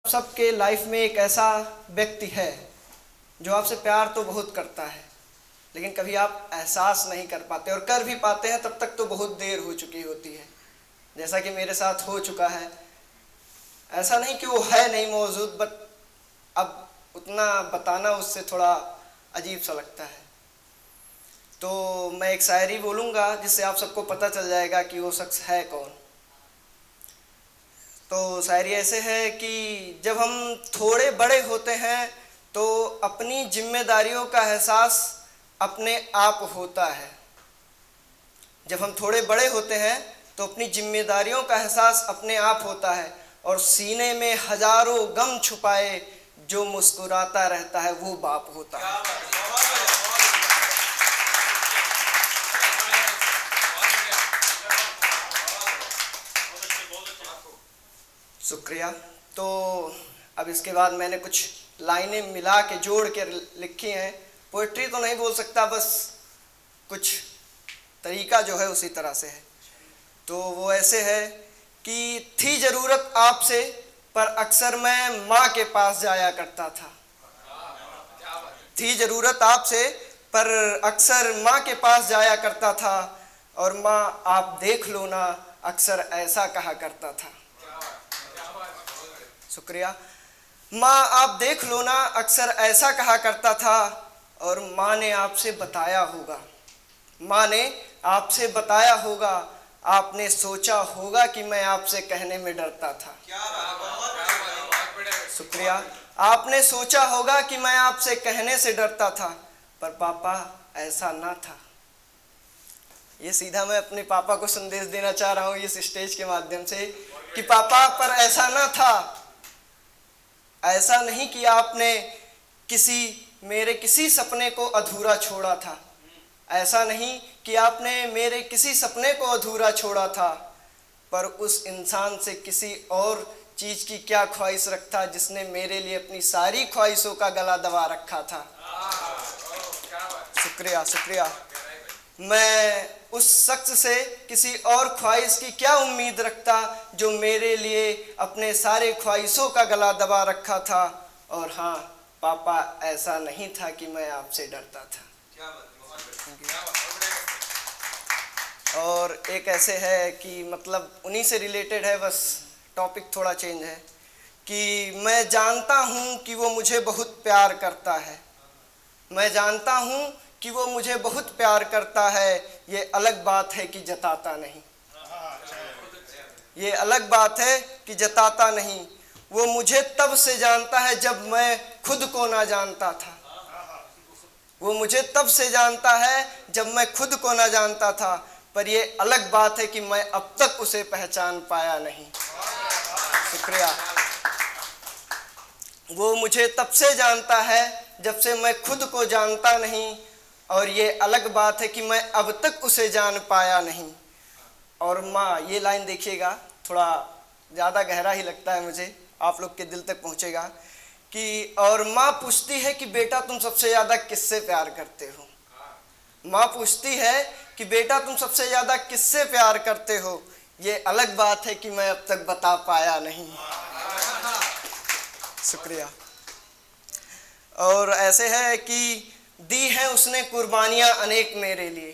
सबके लाइफ में एक ऐसा व्यक्ति है जो आपसे प्यार तो बहुत करता है, लेकिन कभी आप एहसास नहीं कर पाते, और कर भी पाते हैं तब तक तो बहुत देर हो चुकी होती है, जैसा कि मेरे साथ हो चुका है। ऐसा नहीं कि वो है नहीं मौजूद, बट अब उतना बताना उससे थोड़ा अजीब सा लगता है। तो मैं एक शायरी बोलूँगा जिससे आप सबको पता चल जाएगा कि वो शख्स है कौन। तो शायरी ऐसे है कि जब हम थोड़े बड़े होते हैं तो अपनी जिम्मेदारियों का एहसास अपने आप होता है। जब हम थोड़े बड़े होते हैं तो अपनी जिम्मेदारियों का एहसास अपने आप होता है, और सीने में हजारों गम छुपाए जो मुस्कुराता रहता है वो बाप होता है। शुक्रिया। तो अब इसके बाद मैंने कुछ लाइनें मिला के जोड़ के लिखी हैं। पोइट्री तो नहीं बोल सकता, बस कुछ तरीका जो है उसी तरह से है। तो वो ऐसे है कि थी ज़रूरत आपसे पर अक्सर मैं माँ के पास जाया करता था। थी ज़रूरत आपसे पर अक्सर माँ के पास जाया करता था, और माँ आप देख लो ना अक्सर ऐसा कहा करता था। शुक्रिया। माँ आप देख लो ना अक्सर ऐसा कहा करता था, और माँ ने आपसे बताया होगा, माँ ने आपसे बताया होगा, आपने सोचा होगा कि मैं आपसे कहने में डरता था। शुक्रिया। आपने सोचा होगा कि मैं आपसे कहने से डरता था, पर पापा ऐसा ना था। ये सीधा मैं अपने पापा को संदेश देना चाह रहा हूँ इस स्टेज के माध्यम से कि पापा, पर ऐसा ना था। ऐसा नहीं कि आपने मेरे किसी सपने को अधूरा छोड़ा था। ऐसा नहीं कि आपने मेरे किसी सपने को अधूरा छोड़ा था, पर उस इंसान से किसी और चीज़ की क्या ख्वाहिश रखता जिसने मेरे लिए अपनी सारी ख्वाहिशों का गला दबा रखा था। शुक्रिया शुक्रिया। मैं उस शख्स से किसी और ख्वाहिश की क्या उम्मीद रखता जो मेरे लिए अपने सारे ख्वाहिशों का गला दबा रखा था। और हाँ पापा, ऐसा नहीं था कि मैं आपसे डरता था। और एक ऐसे है कि मतलब उन्हीं से रिलेटेड है, बस टॉपिक थोड़ा चेंज है कि मैं जानता हूँ कि वो मुझे बहुत प्यार करता है। मैं जानता हूँ कि वो मुझे बहुत प्यार करता है, ये अलग बात है कि जताता नहीं। ये अलग बात है कि जताता नहीं। वो मुझे तब से जानता है जब मैं खुद को ना जानता था। वो मुझे तब से जानता है जब मैं खुद को ना जानता था, पर ये अलग बात है कि मैं अब तक उसे पहचान पाया नहीं। शुक्रिया। वो मुझे तब से जानता है जब से मैं खुद को जानता नहीं, और ये अलग बात है कि मैं अब तक उसे जान पाया नहीं। और माँ, ये लाइन देखिएगा, थोड़ा ज़्यादा गहरा ही लगता है मुझे, आप लोग के दिल तक पहुँचेगा कि और माँ पूछती है कि बेटा तुम सबसे ज़्यादा किससे प्यार करते हो। माँ पूछती है कि बेटा तुम सबसे ज़्यादा किससे प्यार करते हो, ये अलग बात है कि मैं अब तक बता पाया नहीं। शुक्रिया। और ऐसे है कि दी हैं उसने कुर्बानियाँ अनेक मेरे लिए।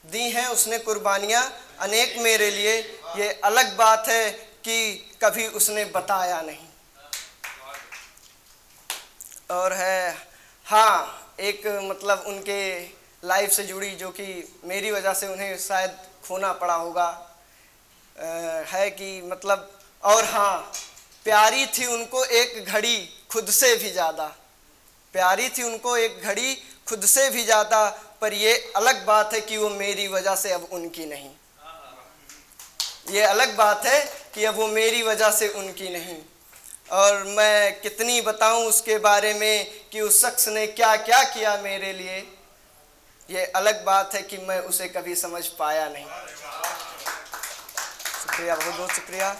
दी हैं उसने कुर्बानियाँ अनेक मेरे लिए, ये अलग बात है कि कभी उसने बताया नहीं। और है हाँ एक मतलब उनके लाइफ से जुड़ी, जो कि मेरी वजह से उन्हें शायद खोना पड़ा होगा, है कि मतलब और हाँ, प्यारी थी उनको एक घड़ी खुद से भी ज़्यादा। प्यारी थी उनको एक घड़ी खुद से भी ज़्यादा, पर ये अलग बात है कि वो मेरी वजह से अब उनकी नहीं। ये अलग बात है कि अब वो मेरी वजह से उनकी नहीं। और मैं कितनी बताऊं उसके बारे में कि उस शख्स ने क्या क्या किया मेरे लिए, ये अलग बात है कि मैं उसे कभी समझ पाया नहीं। शुक्रिया, बहुत बहुत शुक्रिया।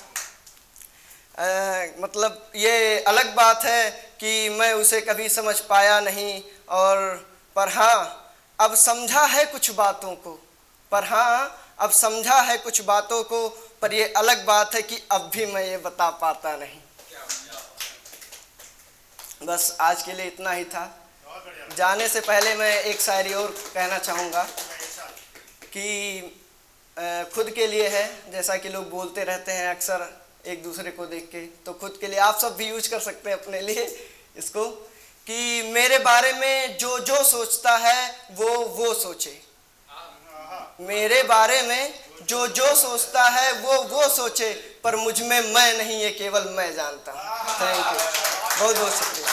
मतलब ये अलग बात है कि मैं उसे कभी समझ पाया नहीं, और पर हाँ अब समझा है कुछ बातों को, पर हाँ अब समझा है कुछ बातों को, पर ये अलग बात है कि अब भी मैं ये बता पाता नहीं। बस आज के लिए इतना ही था। जाने से पहले मैं एक शायरी और कहना चाहूँगा कि खुद के लिए है, जैसा कि लोग बोलते रहते हैं अक्सर एक दूसरे को देख के, तो खुद के लिए आप सब भी यूज कर सकते हैं अपने लिए इसको, कि मेरे बारे में जो जो सोचता है वो सोचे। मेरे बारे में जो जो सोचता है वो सोचे, पर मुझ में मैं नहीं, ये केवल मैं जानता हूँ। थैंक यू, बहुत बहुत शुक्रिया।